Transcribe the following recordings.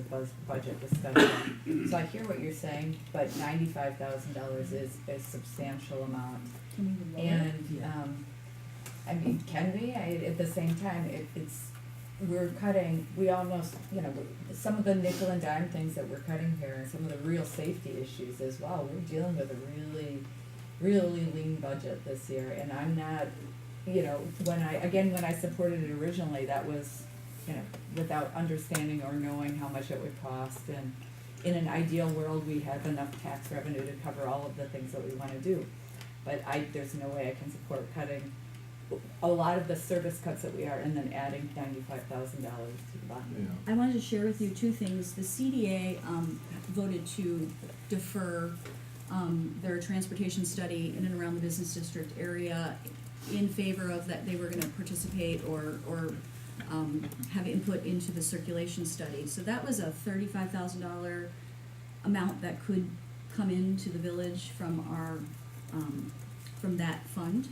piece of budget to spend on. So I hear what you're saying, but $95,000 is a substantial amount. Can we lower it? And, I mean, can we? At the same time, we're cutting, we almost, some of the nickel and dime things that we're cutting here and some of the real safety issues as well. We're dealing with a really, really lean budget this year, and I'm not, when I supported it originally, that was, without understanding or knowing how much it would cost, and in an ideal world, we have enough tax revenue to cover all of the things that we wanna do. But there's no way I can support cutting a lot of the service cuts that we are, and then adding $95,000 to the bottom. I wanted to share with you two things. The CDA voted to defer their transportation study in and around the business district area in favor of that they were gonna participate or have input into the circulation study. So that was a $35,000 amount that could come into the village from our, from that fund.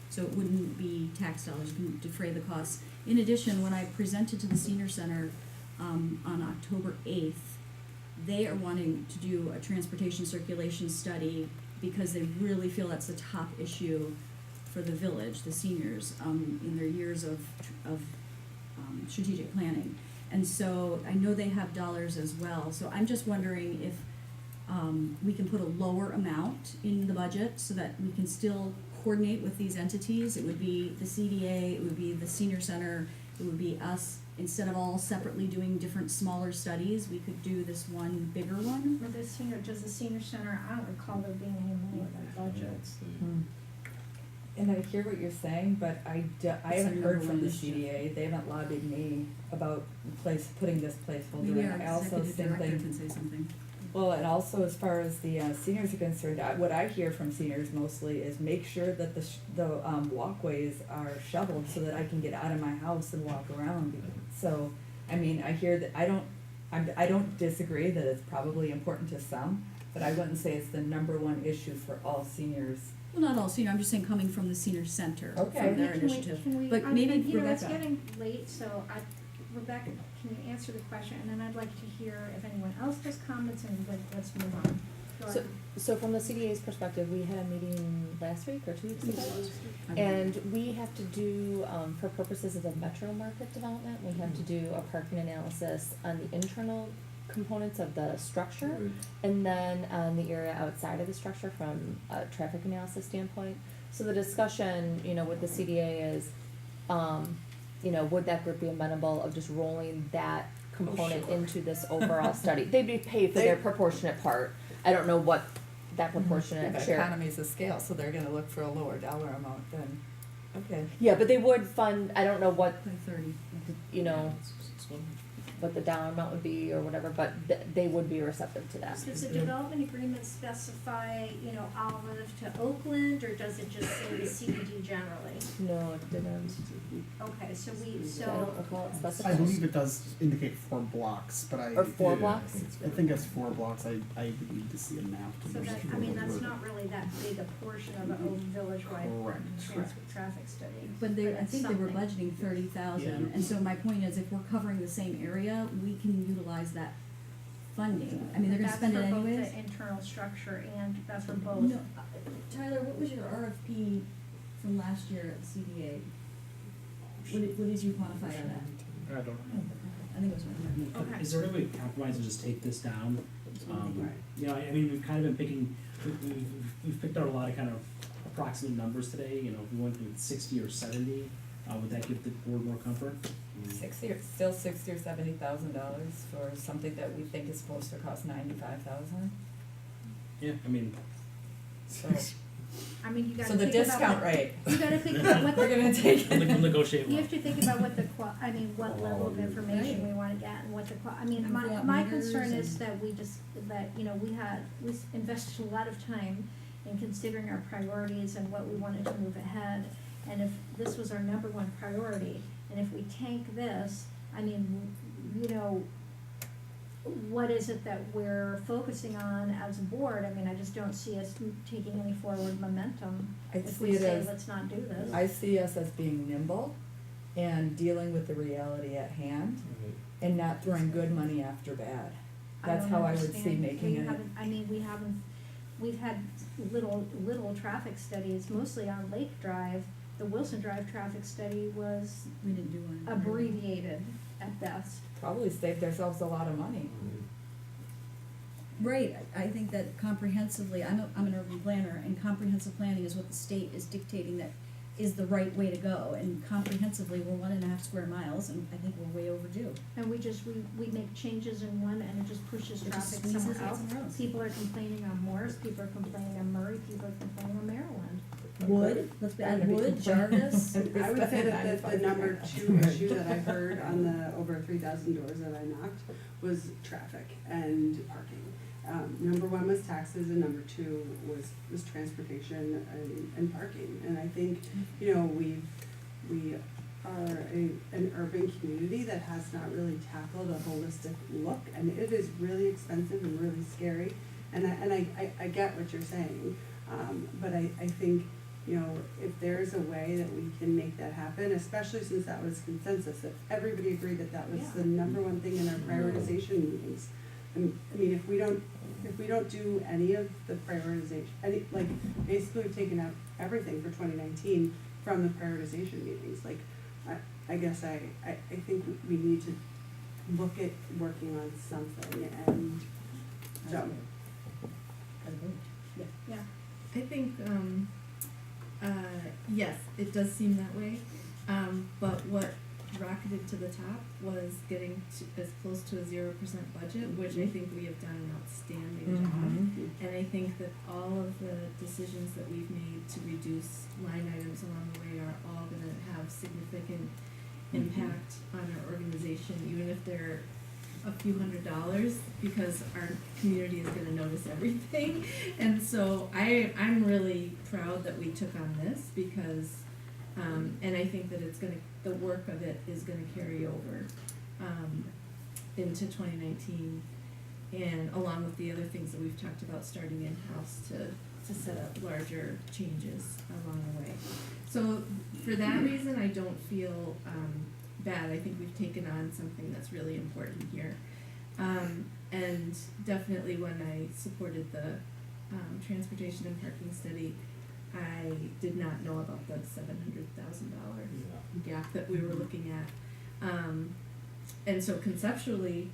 So it wouldn't be tax dollars, you can defray the costs. In addition, when I presented to the senior center on October 8th, they are wanting to do a transportation circulation study because they really feel that's the top issue for the village, the seniors, in their years of strategic planning. And so I know they have dollars as well, so I'm just wondering if we can put a lower amount in the budget so that we can still coordinate with these entities. It would be the CDA, it would be the senior center, it would be us. Instead of all separately doing different smaller studies, we could do this one bigger one. With the does the senior center, I don't recall there being any money in that budget. And I hear what you're saying, but I haven't heard from the CDA. They haven't lobbied me about putting this placeholder Maybe in. our I also executive director think, can say something. well, and also as far as the seniors are concerned, what I hear from seniors mostly is make sure that the walkways are shoveled so that I can get out of my house and walk around. So, I mean, I hear that, I don't disagree that it's probably important to some, but I wouldn't say it's the number one issue for all seniors. Well, not all senior, I'm just saying coming from the senior center, Okay. from their Can we- initiative. can we- But I maybe mean, it's Rebecca. getting late, so Rebecca, can you answer the question, and then I'd like to hear if anyone else has comments, and then let's move on. Go ahead. So from the CDA's perspective, we had a meeting last week or 2 weeks ago, and we have to do, for purposes of the metro market development, we have to do a parking analysis on the internal components of the structure, and then on the area outside of the structure from a traffic analysis standpoint. So the discussion, with the CDA is, would that group be amenable of just rolling that component into this overall study? They'd be paid for their proportionate part. I don't know what that proportionate The share. economies of scale, so they're gonna look for a lower dollar amount than, okay. Yeah, but they would fund, I don't know what, Like 30. what the dollar amount would be or whatever, but they would be receptive to that. Does the development agreement specify, Olive to Oakland, or does it just say the CBD generally? No, it didn't. Okay, so I don't recall it I specifying. believe it does indicate 4 blocks, but Or 4 blocks? I think it's 4 blocks. I would need to see a map to So that, that's not really that big a portion of a village-wide Correct. traffic study. But I think they were Something. budgeting 30,000, Yeah. and so my point is, if we're covering the same area, we can utilize that funding. I mean, they're gonna spend it anyways. That's for both the internal structure and that's for both. No, Tyler, what was your RFP from last year at the CDA? What did you quantify on that? I don't know. I think it was right here. Okay. Is there any way to compromise and just take this down? I mean, we've kind of been picking, we've picked out a lot of kind of approximate numbers today, if we went with 60 or 70, would that give the board more comfort? Still $60,000 or $70,000 for something that we think is supposed to cost $95,000. Yeah, I mean, So I mean, you gotta the think about discount what- rate. You gotta think about what We're the, gonna take. we'll negotiate you well. have to think about what what level of information we wanna get and what my concern is that we we invested a lot of time in considering our priorities and what we wanted to move ahead. And if this was our number one priority, and if we tank this, what is it that we're focusing on as a board? I mean, I just don't see us taking any forward momentum I if see we it say, as, let's not do this. I see us as being nimble and dealing with the reality at hand. and not throwing good money after bad. That's don't how I would understand. see making it. We've had little traffic studies, mostly on Lake Drive. The Wilson Drive traffic study was We didn't do one. abbreviated at best. Probably saved ourselves a lot of money. Right, I think that comprehensively, I'm an urban planner, and comprehensive planning is what the state is dictating that is the right way to go, and comprehensively, we're 1.5 square miles, and I think we're way overdue. And we make changes in one and it just pushes It just traffic squeezes somewhere it else. somewhere else. People are complaining on Morris, people are complaining on Murray, people are complaining on Maryland. Wood, let's add Wood, Jarvis. I would say that the number 2 issue that I heard on the over 3,000 doors that I knocked was traffic and parking. Number 1 was taxes, and number 2 was transportation and parking. And I think, you know, we are an urban community that has not really tackled a holistic look, and it is really expensive and really scary. And I get what you're saying, but I think, you know, if there's a way that we can make that happen, especially since that was consensus, that everybody agreed that that was the number 1 thing in our prioritization meetings. And, I mean, if we don't do any of the prioritization, basically we've taken out everything for 2019 from the prioritization meetings. Like, I guess I think we need to look at working on something, and so. Yeah. I think, yes, it does seem that way, but what rocketed to the top was getting as close to a 0% budget, which I think we have done an outstanding job. And I think that all of the decisions that we've made to reduce line items along the way are all gonna have significant impact on our organization, even if they're a few $100s, because our community is gonna notice everything. And so I'm really proud that we took on this, because and I think that the work of it is gonna carry over into 2019, and along with the other things that we've talked about starting in-house to set up larger changes along the way. So for that reason, I don't feel bad. I think we've taken on something that's really important here. And definitely when I supported the transportation and parking study, I did not know about the $700,000 gap that we were looking at. And so conceptually,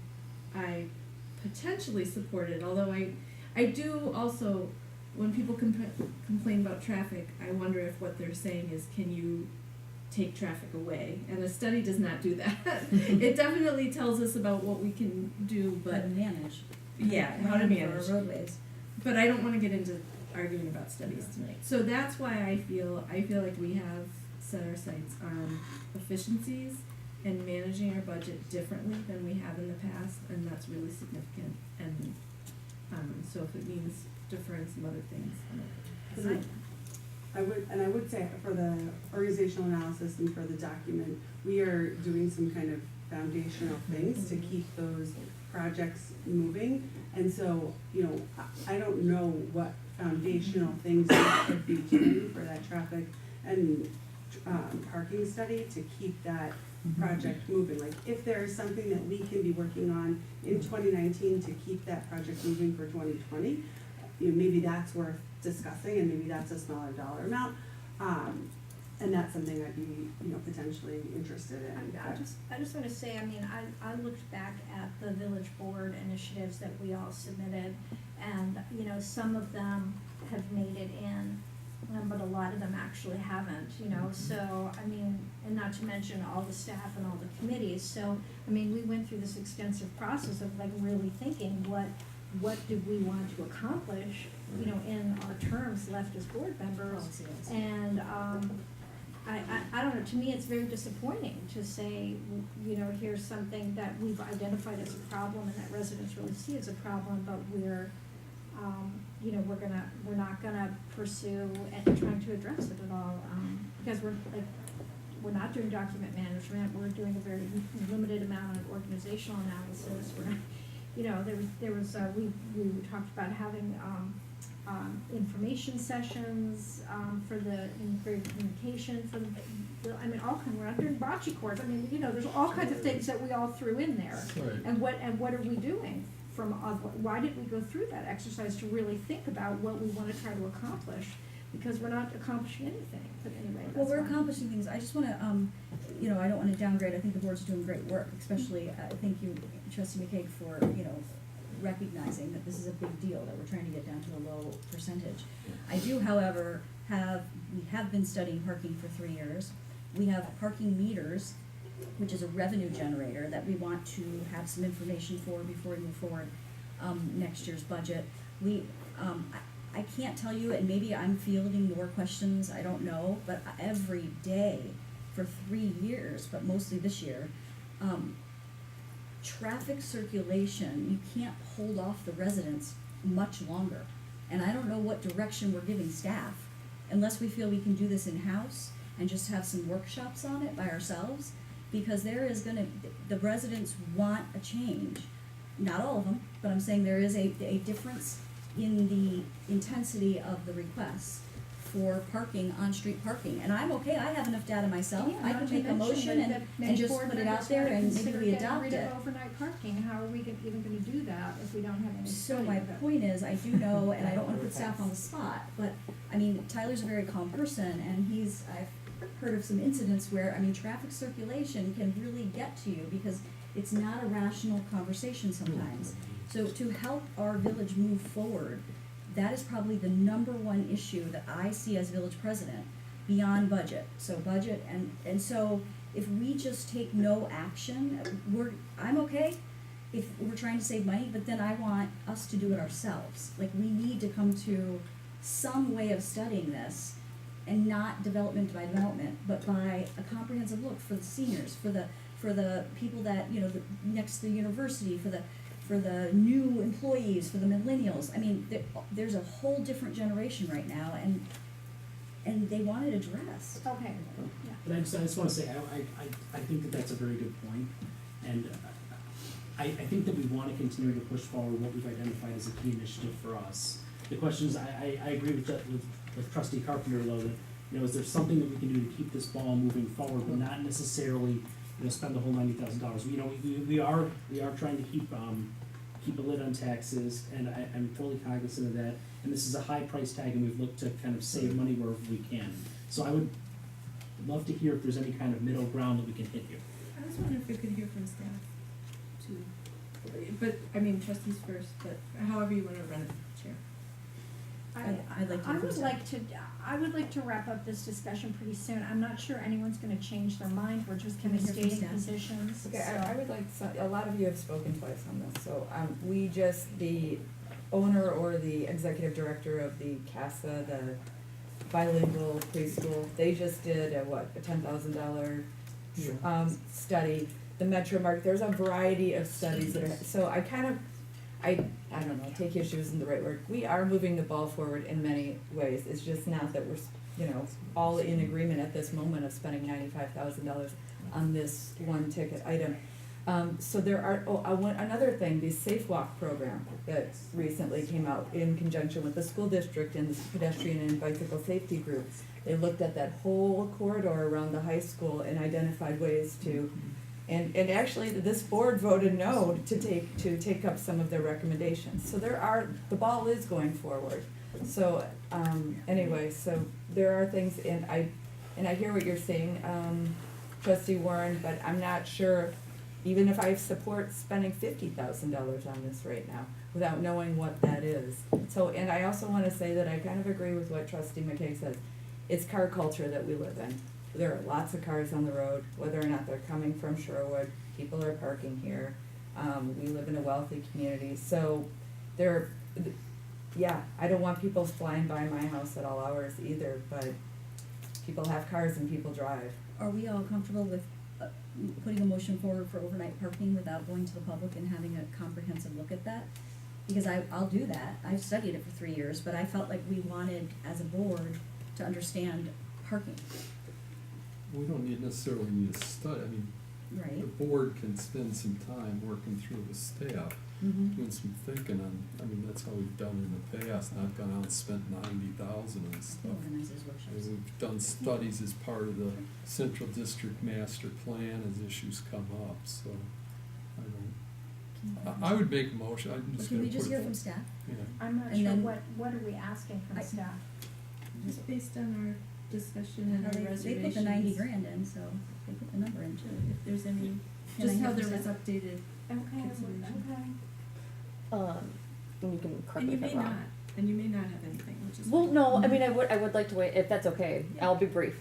I potentially support it, although I do also, when people complain about traffic, I wonder if what they're saying is, can you take traffic away? And the study does not do that. It definitely tells us about what we can do, How but to manage. yeah, how to manage. For roadways. But I don't want to get into arguing about studies tonight. So that's why I feel like we have set our sights on efficiencies and managing our budget differently than we have in the past, and that's really significant. And so if it means deferring some other things, I'm okay. I would say for the organizational analysis and for the document, we are doing some kind of foundational things to keep those projects moving. And so, you know, I don't know what foundational things we could be doing for that traffic and parking study to keep that project moving. Like, if there is something that we can be working on in 2019 to keep that project moving for 2020, you know, maybe that's worth discussing, and maybe that's a smaller dollar amount. And that's something I'd be, you know, potentially interested in. I just want to say, I mean, I looked back at the village board initiatives that we all submitted, and, you know, some of them have made it in, but a lot of them actually haven't, you know, so, I mean, and not to mention all the staff and all the committees, so, I mean, we went through this extensive process of like really thinking what do we want to accomplish, you know, in our terms left as board members. And I don't know, to me, it's very disappointing to say, you know, here's something that we've identified as a problem and that residents really see as a problem, but we're, you know, we're not gonna pursue and trying to address it at all, because we're not doing document management, we're doing a very limited amount of organizational analysis, we're not, you know, we talked about having, information sessions, for the improved communication, for the, I mean, all kinds, we're not doing bocce courts, I mean, you know, there's all kinds of things that we all threw in there. Right. And what are we doing why did we go through that exercise to really think about what we wanna try to accomplish? Because we're not accomplishing anything, but anyway, Well, that's we're fine. accomplishing things, I just wanna, I don't wanna downgrade, I think the board's doing great work, especially, thank you, Trustee McCaig, for, recognizing that this is a big deal, that we're trying to get down to a low percentage. I do, however, we have been studying parking for 3 years. We have parking meters, which is a revenue generator that we want to have some information for before we move forward, next year's budget. I can't tell you, and maybe I'm fielding more questions, I don't know, but every day for 3 years, but mostly this year, traffic circulation, you can't hold off the residents much longer. And I don't know what direction we're giving staff, unless we feel we can do this in-house and just have some workshops on it by ourselves, because the residents want a change. Not all of them, but I'm saying there is a difference in the intensity of the requests for parking, on-street parking. And I'm okay, I have enough data myself, Yeah, I not can to make a mention motion that and many just board put it out members there wanna and maybe consider we getting adopt rid it. of overnight parking, how are we even gonna do that if we don't have any So study my of it? point is, I do know, and I don't wanna put staff on the spot, but, Tyler's a very calm person, and I've heard of some incidents where, traffic circulation can really get to you, because it's not a rational conversation sometimes. So to help our village move forward, that is probably the number one issue that I see as village president, beyond budget. So budget, and so if we just take no action, I'm okay if we're trying to save money, but then I want us to do it ourselves. Like, we need to come to some way of studying this, and not development by development, but by a comprehensive look for the seniors, for the people that, next to the university, for the new employees, for the millennials. There's a whole different generation right now, and they want it addressed. Okay, yeah. But I just wanna say, I think that that's a very good point, and I think that we wanna continue to push forward what we've identified as a key initiative for us. The question is, I agree with Trustee Carpenter, though, that, is there something that we can do to keep this ball moving forward, but not necessarily, spend the whole $90,000. We are trying to keep a lid on taxes, and I'm fully cognizant of that, and this is a high price tag, and we've looked to kind of save money wherever we can. So I would love to hear if there's any kind of middle ground that we can hit here. I was wondering if we could hear from staff too. But, trustees first, but however you wanna run it, Chair. I'd like to hear from staff. I would like to wrap up this discussion pretty soon. I'm not sure anyone's gonna change their mind, we're just Can kind we of hear from stating staff? positions, Okay, so. I would like, a lot of you have spoken twice on this, so, the owner or the executive director of the CASA, the bilingual preschool, they just did a $10,000 study. The Metro Market, there's a variety of studies that are, so I don't know, take issue isn't the right word. We are moving the ball forward in many ways. It's just not that we're, all in agreement at this moment of spending $95,000 on this one ticket item. So there are, another thing, the Safe Walk program that recently came out in conjunction with the school district and the pedestrian and bicycle safety group. They looked at that whole corridor around the high school and identified ways to, and actually this board voted no to take up some of their recommendations. So the ball is going forward. So, anyway, so there are things, and I hear what you're saying, Trustee Warren, but I'm not sure, even if I support spending $50,000 on this right now, without knowing what that is. So, and I also wanna say that I kind of agree with what Trustee McKay says. It's car culture that we live in. There are lots of cars on the road, whether or not they're coming from Shorewood, people are parking here. We live in a wealthy community, so I don't want people flying by my house at all hours either, but people have cars and people drive. Are we all comfortable with putting a motion forward for overnight parking without going to the public and having a comprehensive look at that? Because I'll do that. I've studied it for 3 years, but I felt like we wanted, as a board, to understand parking, We don't necessarily need a study, right? the board can spend some time working through the staff. doing some thinking on, I mean, that's how we've done in the past, not gone out and spent 90,000 on stuff. Organizers workshops. And we've done studies as part of the Central District Master Plan as issues come up, so I don't, I would make a motion, I'm But just can gonna we just put hear it, from staff? yeah. I'm not And sure then- what are we asking from I- staff? Just based on our discussion and How our they reservations. put the 90 grand in, so they put the number in too. If there's any, Can I just hear how from there was staff? updated, Okay, Consideration. okay. And you can correct and me you if may I'm wrong. not, and you may not have anything, which is. Well, fine. no, I mean, I would like to wait, if that's okay, I'll be brief.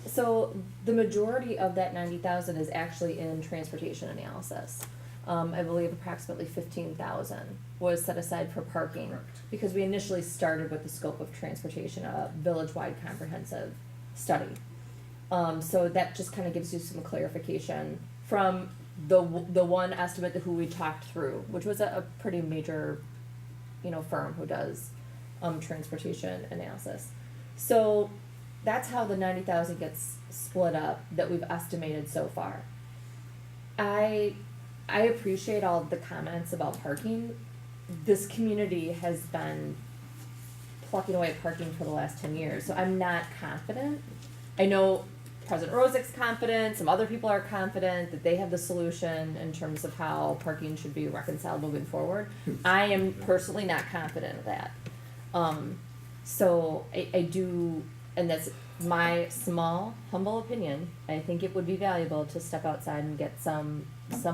So the majority of that 90,000 is actually in transportation analysis. I believe approximately 15,000 was set aside for parking. Correct. Because we initially started with the scope of transportation, a village-wide comprehensive study. So that just kind of gives you some clarification from the one estimate who we talked through, which was a pretty major, firm who does transportation analysis. So that's how the 90,000 gets split up that we've estimated so far. I appreciate all of the comments about parking. This community has been plucking away at parking for the last 10 years, so I'm not confident. I know President Rosick's confident, some other people are confident that they have the solution in terms of how parking should be reconciled moving forward. I am personally not confident of that. So I do, and that's my small, humble opinion, I think it would be valuable to step outside and get some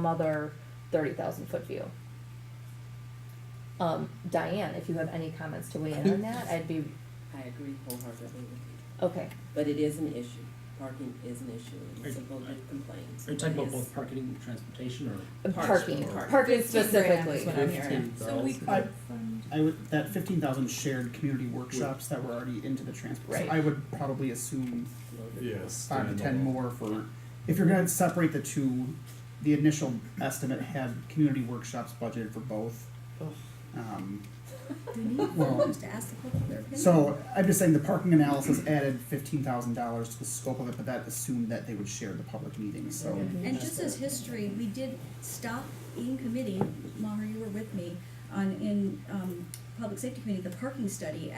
other 30,000 foot view. Diane, if you have any comments to weigh in on that, I'd be, I agree wholeheartedly with you, okay. but it is an issue. Parking is an issue, and some people did complain. Are you talking about both parking and transportation, or? Parking Parking. specifically. Is what I'm hearing. So we 15,000. could fund. I would, that 15,000 shared community workshops that were already into the transport, so Right. I would probably assume Yes. 5 to 10 more for, if you're gonna separate the two, the initial estimate had community workshops budgeted for both. We need Well, forums to ask the people their opinion. So I'm just saying the parking analysis added $15,000 to the scope of it, but that assumed that they would share the public meetings, so. And just as history, we did stop in committee, Maher, you were with me, in public safety committee, the parking study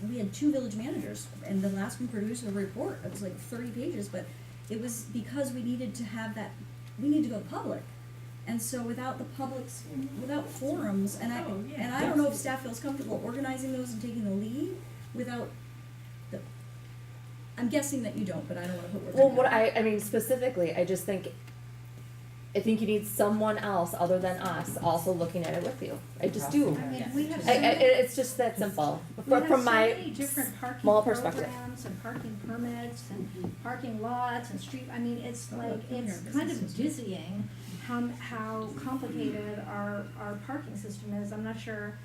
we had 2 village managers, and the last one produced a report, it was like 30 pages, but it was because we needed to have that, we need to go public. And so without forums, and I don't know if staff feels comfortable organizing those and taking the lead without I'm guessing that you don't, but I don't wanna put words in Well, your what mouth. I mean specifically, I think you need someone else other than us also looking at it with you. I just do. I mean, we have so It's just that simple. we have From so my many different parking small perspective. programs and parking permits and parking lots and street, I mean, it's like, cleaner it's business kind of system. dizzying how complicated our parking system is. I'm not sure,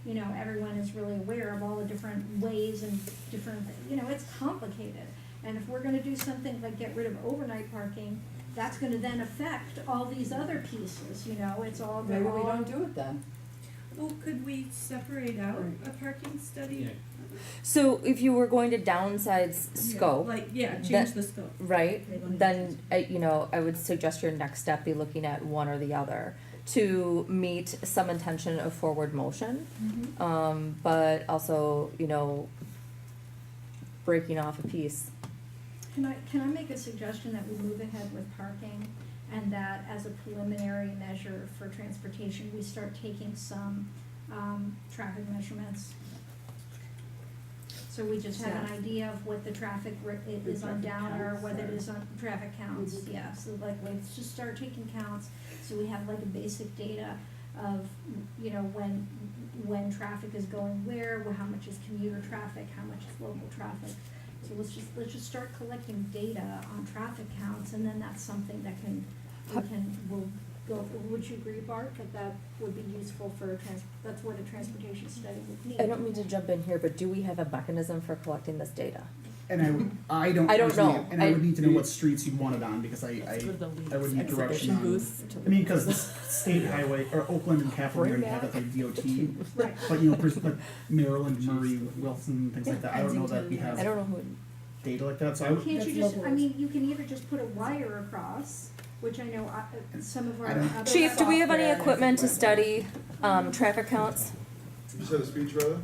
everyone is really aware of all the different ways and different, it's complicated. And if we're gonna do something like get rid of overnight parking, that's gonna then affect all these other pieces, it's all, Maybe they're we all. don't do it then. Well, could we separate out a parking study? Yeah. So if you were going to downsize scope, Like, change That- the scope. right, then, I would suggest your next step be looking at one or the other to meet some intention of forward motion. But also, breaking off a piece. Can I make a suggestion that we move ahead with parking and that as a preliminary measure for transportation, we start taking some, traffic measurements? So we just have an idea of what the traffic is on Downer, what it is on traffic counts, yeah, so like, let's just start taking counts, so we have like a basic data of, when traffic is going where, how much is commuter traffic, how much is local traffic. So let's just start collecting data on traffic counts, and then that's something that we'll go, would you agree, Bart, that would be useful for that's what a transportation study would need? I don't mean to jump in here, but do we have a mechanism for collecting this data? And I don't I don't personally- know. And I would need to know what streets you'd want it on, because I would need direction on. I mean, because the state highway, or Oakland and Capitol, we already have that through DOT, Right. but like Maryland, Murray, Wilson, things like that, I don't know that we I have don't know who. data like that, so I would, Can't you That's just, local. you can either just put a wire across, which I know some of our I don't- other. Chief, do we have any software equipment to is- study, traffic counts? You said a speed trailer,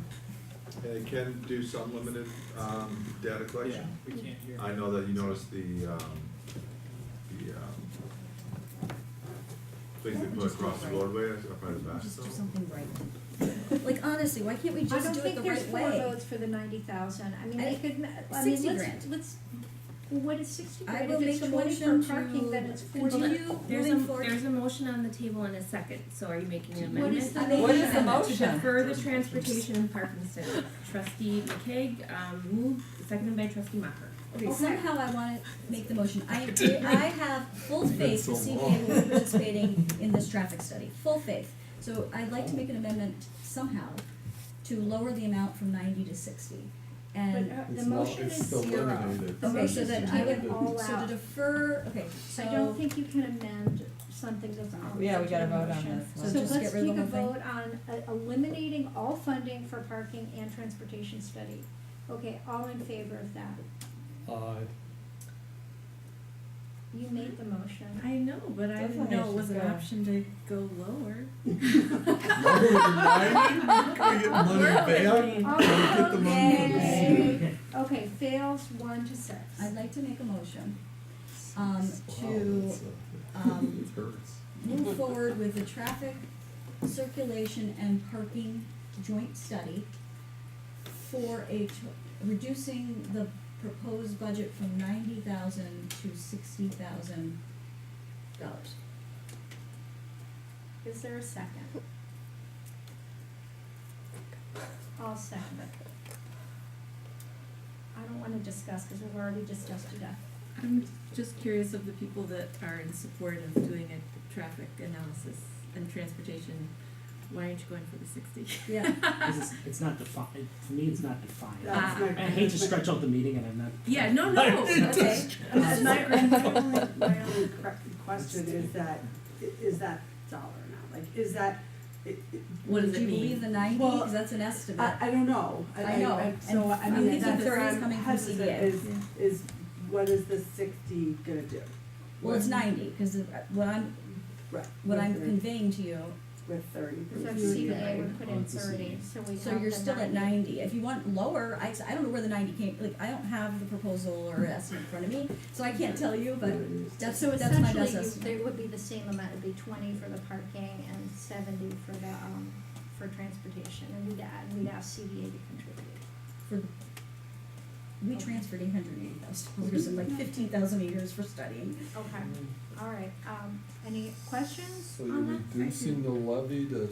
and it can do some limited, data collection. we can't hear. I know that you noticed the things they put across the roadway, up by the back. Just do something right. Like honestly, why can't we I just don't do it think the there's right 4 way? votes for the 90,000, I mean, I- they could, I mean, 60 let's, grand. well, what is 60 I grand? will If it's make a 20 motion for parking, then it's to 40. continue There's moving forward. a motion on the table in a second, so are you making an What amendment? is the I made What an is the amendment. To motion? defer the transportation and parking study. Trustee McKay, moved, seconded by trustee Macher. Okay, Okay. somehow I wanna make the motion. I have full faith the CDA will be participating in this traffic study, full faith. So I'd like to make an amendment somehow to lower the amount from 90 to 60. But And, the motion is zero. eliminated. The okay, motion so is that to I take it would, all so to out. defer, okay, so. I don't think you can amend something that's on the Yeah, we gotta vote on motion. this So one. So just let's get rid of take the a whole thing? vote on eliminating all funding for parking and transportation study. Okay, all in favor of that? You made the motion. I know, but I didn't know it was an option to go lower. Lower than 90? Can we get money back? Oh, Can we get the money? okay. Okay, fails 1 to 6. I'd like to make a motion, Wow, to, that's um, it hurts. move forward with the traffic circulation and parking joint study for reducing the proposed budget from $90,000 to $60,000. Is there a second? I'll second it. I don't wanna discuss, cause we've already discussed to death. I'm just curious of the people that are in support of doing a traffic analysis and transportation. Why aren't you going for the 60? Yeah. Because it's not defined, for me, it's not defined. That's my- I hate to stretch out the meeting and I'm not. Yeah, no, no. Okay. And my only question is that dollar amount, like, is that, What does Do it you mean? believe the 90? Well, Because that's an estimate. I don't know. I know, So, I and mean, I'm that's thinking where 30 is I'm coming from hesitant CDA. is what is the 60 gonna do? Well, it's 90, because what I'm Right. conveying to you, With 30. So percent. CBA would put in It's a 30, so we have so you're the still at 90. 90. If you want lower, I don't know where the 90 came, like, I don't have the proposal or estimate in front of me, so I can't tell you, but that's So my best essentially, estimate. there would be the same amount, it'd be 20 for the parking and 70 for the, for transportation, and we'd ask CBA to contribute. For the, we transferred 880,000 dollars and like 15,000 acres for studying. Okay, all right, any questions So you're on that? reducing the levy to